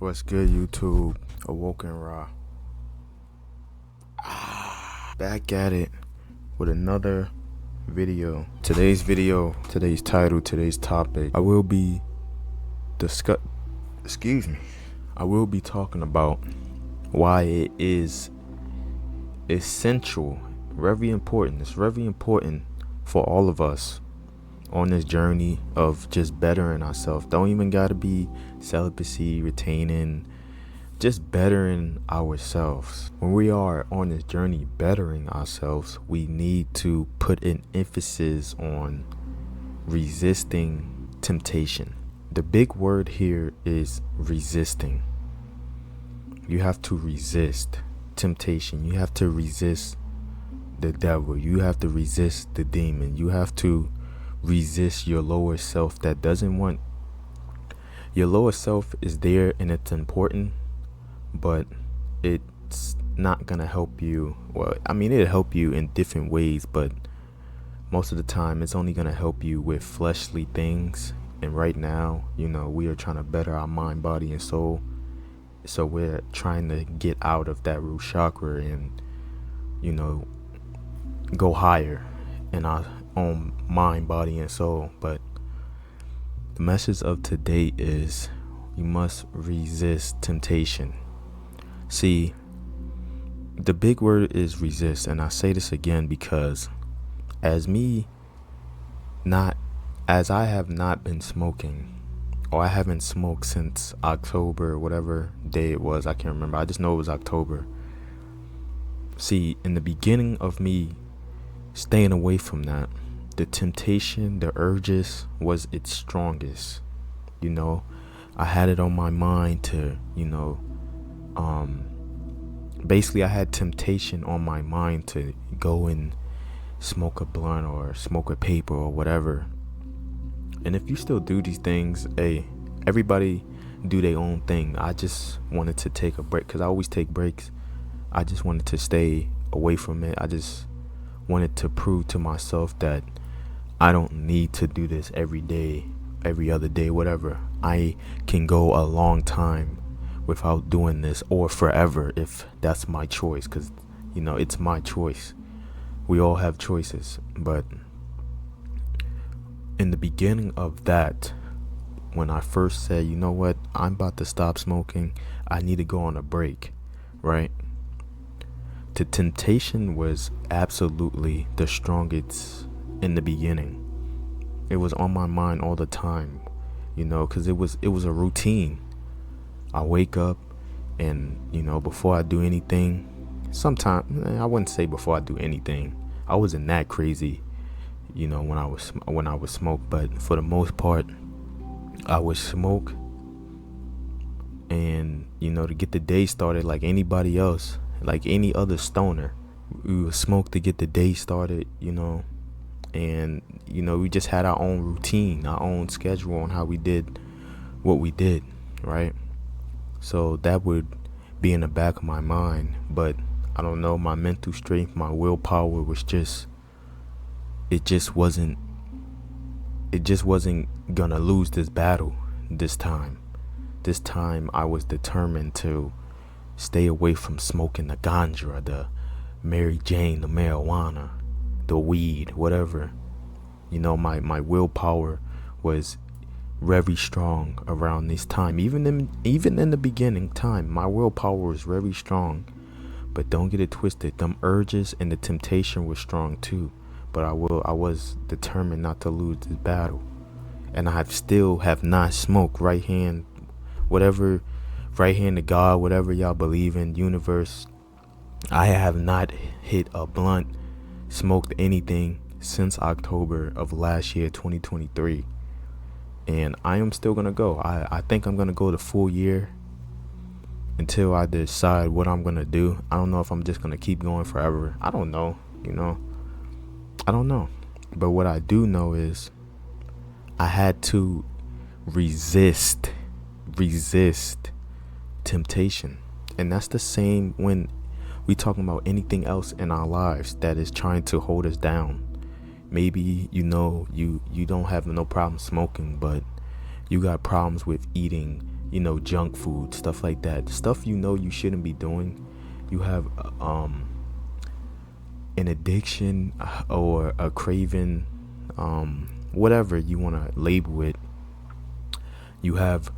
What's good, YouTube? Awoken Ra. Back at it with another video. Today's title, today's topic. I will be I will be talking about why it is essential, very important. It's very important for all of us on this journey of just bettering ourselves. Don't even gotta be celibacy, retaining, just bettering ourselves. When we are on this journey bettering ourselves, we need to put an emphasis on resisting temptation. The big word here is resisting. You have to resist temptation. You have to resist the devil. You have to resist the demon. You have to resist your lower self that doesn't want. Your lower self is there and it's important, but it's not gonna help you. Well, I mean, it'll help you in different ways, but most of the time it's only gonna help you with fleshly things. And right now, we are trying to better our mind, body, and soul. So we're trying to get out of that root chakra and go higher in our own mind, body, and soul. But the message of today is you must resist temptation. See, the big word is resist, and I say this again because as I have not been smoking, or I haven't smoked since October, whatever day it was, I can't remember. I just know it was October. See, in the beginning of me staying away from that, the temptation, the urges was its strongest. I had it on my mind to, basically I had temptation on my mind to go and smoke a blunt or smoke a paper or whatever. And if you still do these things, everybody do their own thing. I just wanted to take a break because I always take breaks. I just wanted to stay away from it. I just wanted to prove to myself that I don't need to do this every day, every other day, whatever. I can go a long time without doing this, or forever if that's my choice, because it's my choice. We all have choices. But in the beginning of that, when I first said, you know what, I'm about to stop smoking, I need to go on a break, right? The temptation was absolutely the strongest in the beginning. It was on my mind all the time, because it was a routine. I wake up and, before I do anything, sometimes, I wouldn't say before I do anything. I wasn't that crazy, when I would smoke, but for the most part, I would smoke and, to get the day started like anybody else, like any other stoner. We would smoke to get the day started, and, we just had our own routine, our own schedule on how we did what we did, right? So that would be in the back of my mind, but I don't know, my mental strength, my willpower was it just wasn't gonna lose this battle this time. This time I was determined to stay away from smoking the ganja, the Mary Jane, the marijuana, the weed, whatever. My willpower was very strong around this time. Even in the beginning time, my willpower was very strong. But don't get it twisted. Them urges and the temptation was strong too. But I was determined not to lose this battle. And I still have not smoked right hand to God, whatever y'all believe in, universe. I have not hit a blunt, smoked anything since October of last year, 2023. And I am still going to go. I think I'm going to go the full year until I decide what I'm going to do. I don't know if I'm just going to keep going forever. I don't know, I don't know. But what I do know is I had to resist temptation. And that's the same when we talking about anything else in our lives that is trying to hold us down. Maybe you don't have no problem smoking, but you got problems with eating junk food, stuff like that, stuff you shouldn't be doing. You have an addiction or a craving, whatever you want to label it. You have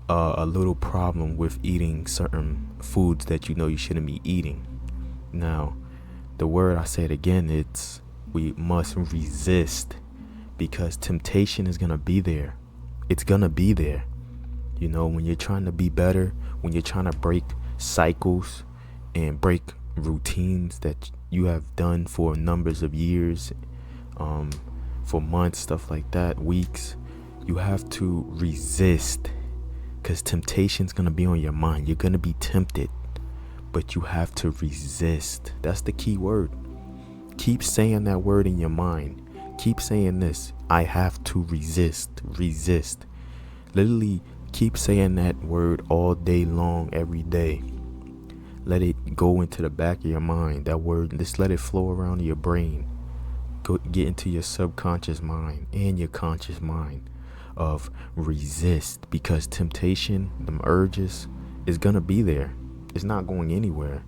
a little problem with eating certain foods that you shouldn't be eating. Now, the word, I say it again, it's we must resist, because temptation is going to be there. It's going to be there. When you're trying to be better, when you're trying to break cycles and break routines that you have done for numbers of years, for months, stuff like that, weeks, you have to resist, because temptation's going to be on your mind. You're going to be tempted, but you have to resist. That's the key word. Keep saying that word in your mind. Keep saying this. I have to resist. Resist. Literally keep saying that word all day long, every day. Let it go into the back of your mind. That word, just let it flow around your brain. Get into your subconscious mind and your conscious mind of resist, because temptation, them urges, is going to be there. It's not going anywhere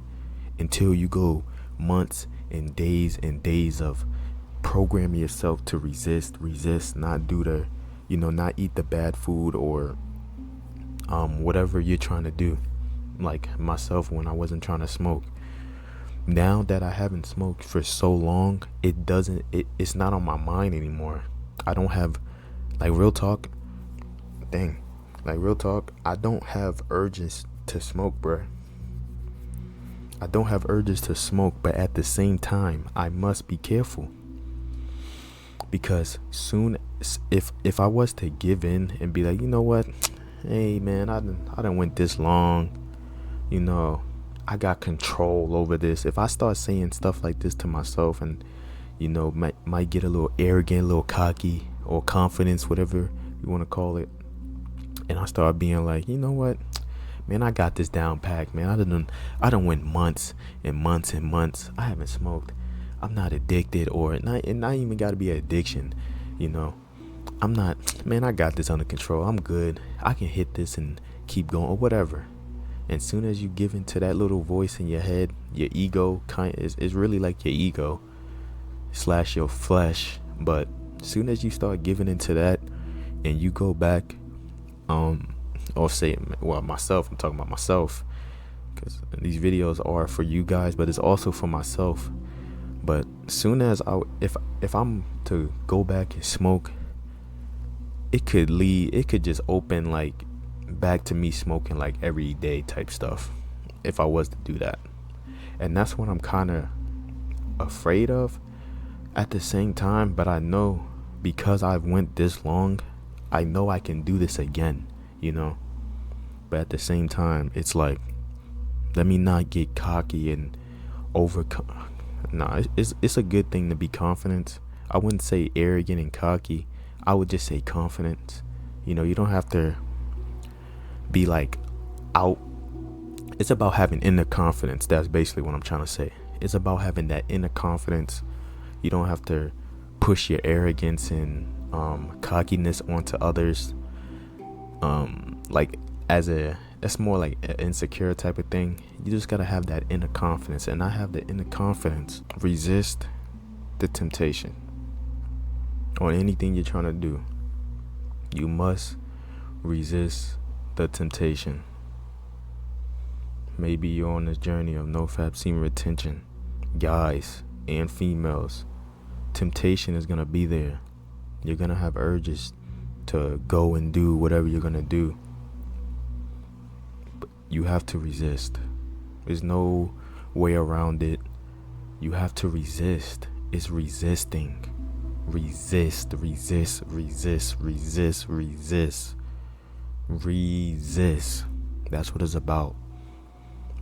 until you go months and days of program yourself to resist, not do the, not eat the bad food or whatever you're trying to do. Like myself, when I wasn't trying to smoke. Now that I haven't smoked for so long, it's not on my mind anymore. I don't have, like, real talk, I don't have urges to smoke, bruh. I don't have urges to smoke, but at the same time, I must be careful. Because soon, if I was to give in and be like, you know what, hey man, I done went this long, I got control over this. If I start saying stuff like this to myself and, might get a little arrogant, a little cocky, or confidence, whatever you want to call it, and I start being like, you know what, man, I got this down packed, man. I done went months and months and months. I haven't smoked. I'm not addicted, or not even got to be an addiction, I'm not, man, I got this under control. I'm good. I can hit this and keep going, or whatever. And soon as you give into that little voice in your head, your ego is really like your ego / your flesh. But soon as you start giving into that and you go back, or say, well, myself, I'm talking about myself, because these videos are for you guys, but it's also for myself. But soon as if I'm to go back and smoke, it could just open like back to me smoking like every day type stuff, if I was to do that. And that's what I'm kind of afraid of at the same time. But I know, because I've went this long, I know I can do this again, but at the same time, it's like, let me not get cocky and it's a good thing to be confident. I wouldn't say arrogant and cocky. I would just say confident. You don't have to be like out. It's about having inner confidence. That's basically what I'm trying to say. It's about having that inner confidence. You don't have to push your arrogance and cockiness onto others. Like that's more like an insecure type of thing. You just gotta have that inner confidence, and I have the inner confidence. Resist the temptation on anything you're trying to do. You must resist the temptation. Maybe you're on this journey of no-fap semen retention. Guys and females, temptation is gonna be there. You're gonna have urges to go and do whatever you're gonna do. But you have to resist. There's no way around it. You have to resist. It's resisting. Resist. That's what it's about.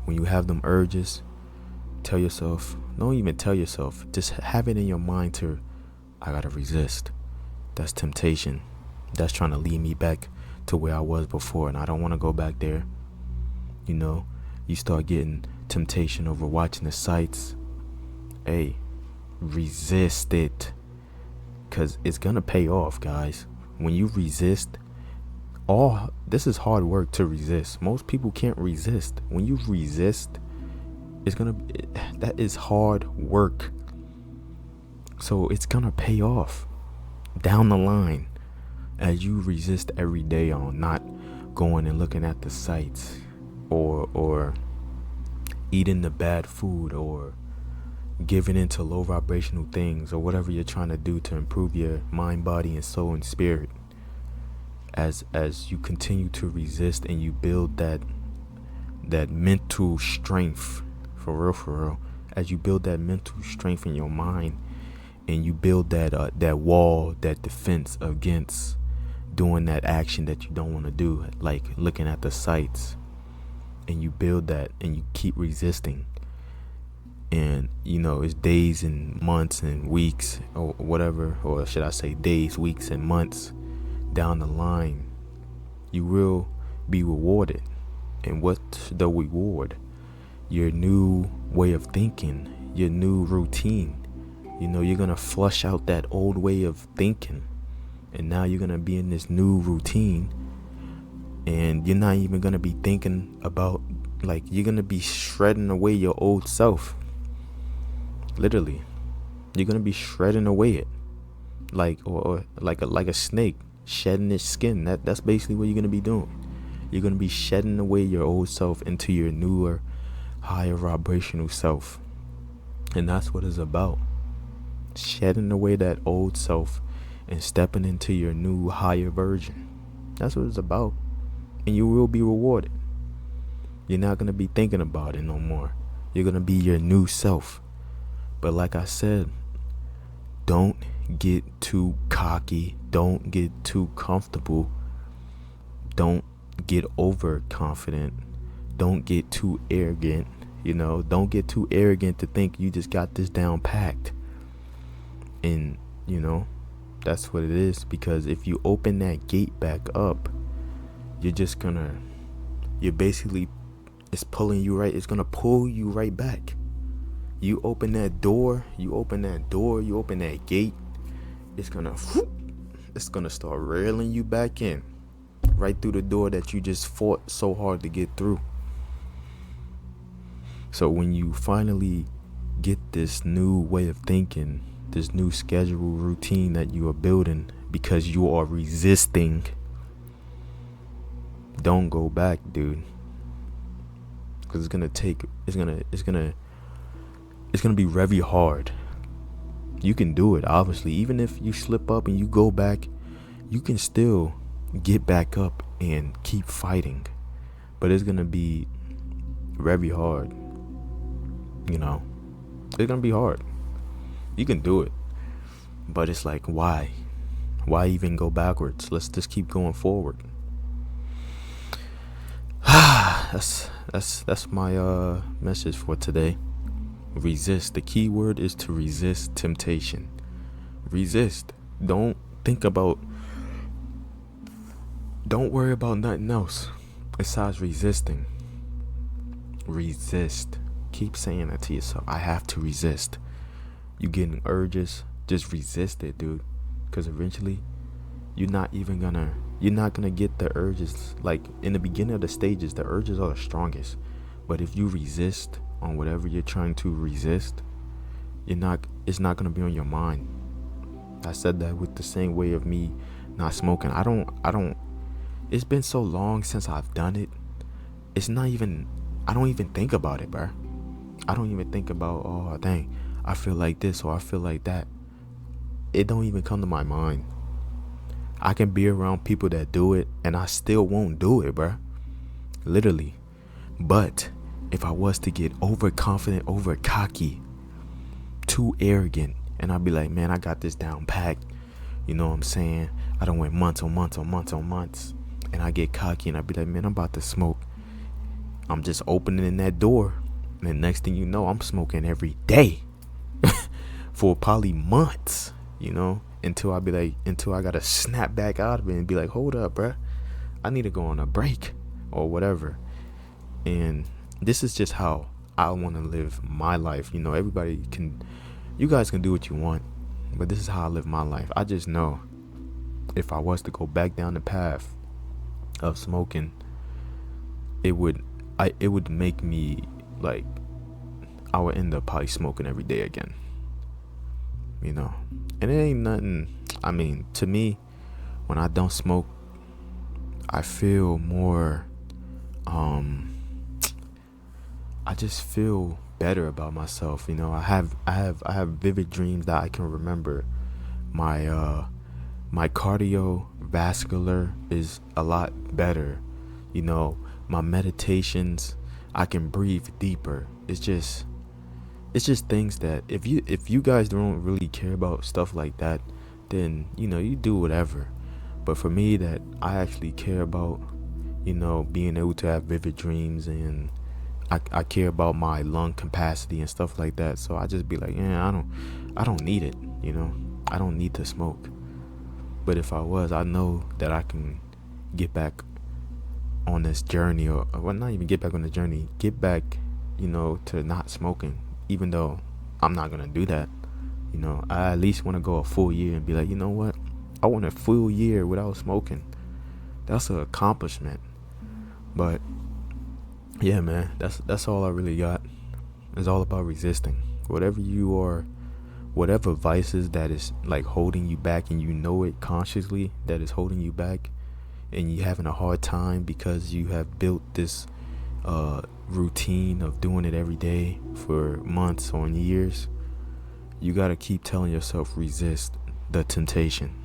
When you have them urges, tell yourself, don't even tell yourself, just have it in your mind to, I gotta resist. That's temptation. That's trying to lead me back to where I was before, and I don't want to go back there. You start getting temptation over watching the sites. Hey, resist it, because it's gonna pay off, guys. When you resist, all this is hard work to resist. Most people can't resist. When you resist, that is hard work. So it's gonna pay off down the line as you resist every day on not going and looking at the sights, or eating the bad food, or giving into low vibrational things, or whatever you're trying to do to improve your mind, body, and soul and spirit. As you continue to resist and you build that mental strength, for real, as you build that mental strength in your mind, and you build that wall, that defense against doing that action that you don't want to do, like looking at the sights, and you build that and you keep resisting, and it's days and months and weeks or whatever, or should I say days, weeks, and months down the line, you will be rewarded. And what's the reward? Your new way of thinking, your new routine. You're gonna flush out that old way of thinking, and now you're gonna be in this new routine, and you're not even gonna be thinking about, like, you're gonna be shredding away your old self. Literally, you're gonna be shredding away it, like or like a snake shedding its skin. That's basically what you're gonna be doing. You're gonna be shedding away your old self into your newer, higher vibrational self, and that's what it's about. Shedding away that old self and stepping into your new, higher version. That's what it's about, and you will be rewarded. You're not gonna be thinking about it no more. You're gonna be your new self. But like I said, don't get too cocky. Don't get too comfortable. Don't get overconfident. Don't get too arrogant. Don't get too arrogant to think you just got this down packed. And, that's what it is. Because if you open that gate back up, it's pulling you right. It's going to pull you right back. You open that door, you open that gate, it's gonna start railing you back in, right through the door that you just fought so hard to get through. So when you finally get this new way of thinking, this new schedule routine that you are building because you are resisting, don't go back, dude. Because it's gonna be very hard. You can do it, obviously. Even if you slip up and you go back, you can still get back up and keep fighting. But it's gonna be very hard. It's gonna be hard. You can do it, but it's like, why even go backwards? Let's just keep going forward. That's my message for today. Resist. The key word is to resist temptation. Resist. Don't worry about nothing else besides resisting. Resist. Keep saying that to yourself. I have to resist. You getting urges, just resist it, dude. Because eventually you're not gonna get the urges. Like in the beginning of the stages, the urges are the strongest. But if you resist on whatever you're trying to resist, it's not gonna be on your mind. I said that with the same way of me not smoking. I don't it's been so long since I've done it. I don't even think about it, bro. I don't even think about, oh dang, I feel like this or I feel like that. It don't even come to my mind. I can be around people that do it and I still won't do it, bro. Literally. But if I was to get overconfident, over cocky, too arrogant, and I'd be like, man, I got this down packed. You know what I'm saying? I done went months on months. And I get cocky and I'd be like, man, I'm about to smoke. I'm just opening that door. And the next thing you know, I'm smoking every day. For probably months, until I gotta snap back out of it and be like, hold up, bruh. I need to go on a break or whatever. And this is just how I want to live my life. You guys can do what you want, but this is how I live my life. I just know if I was to go back down the path of smoking, it would it would make me like I would end up probably smoking every day again, you know. And it ain't nothing. I mean, to me, when I don't smoke, I feel more I just feel better about myself, you know. I have vivid dreams that I can remember. My cardiovascular is a lot better, you know. My meditations, I can breathe deeper. It's just things that if you guys don't really care about stuff like that, then you do whatever. But for me, that I actually care about, being able to have vivid dreams, and I care about my lung capacity and stuff like that. So I just be like, yeah, I don't need it, I don't need to smoke. But if I was, I know that I can get back on this journey, or well, not even get back on the journey, get back, to not smoking. Even though I'm not gonna do that, I at least want to go a full year and be like, you know what, I want a full year without smoking. That's an accomplishment. But yeah, man, that's all I really got. It's all about resisting whatever you are, whatever vices that is like holding you back, and you know it consciously that is holding you back, and you having a hard time because you have built this routine of doing it every day for months or years. You got to keep telling yourself, resist the temptation,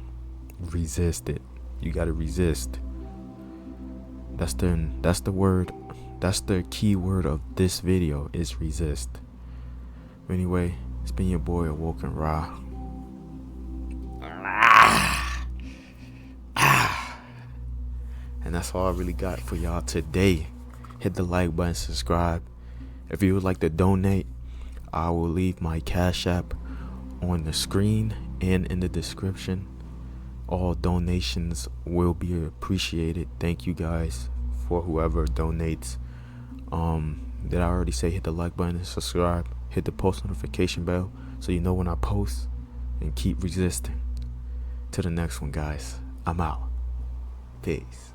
resist it. You got to resist. That's the word, that's the key word of this video, is resist. Anyway, it's been your boy Awoken Ra, and that's all I really got for y'all today. Hit the like button, subscribe. If you would like to donate, I will leave my Cash App on the screen and in the description. All donations will be appreciated. Thank you guys for whoever donates. Did I already say hit the like button and subscribe? Hit the post notification bell so you know when I post, and keep resisting. To the next one, guys. I'm out. Peace.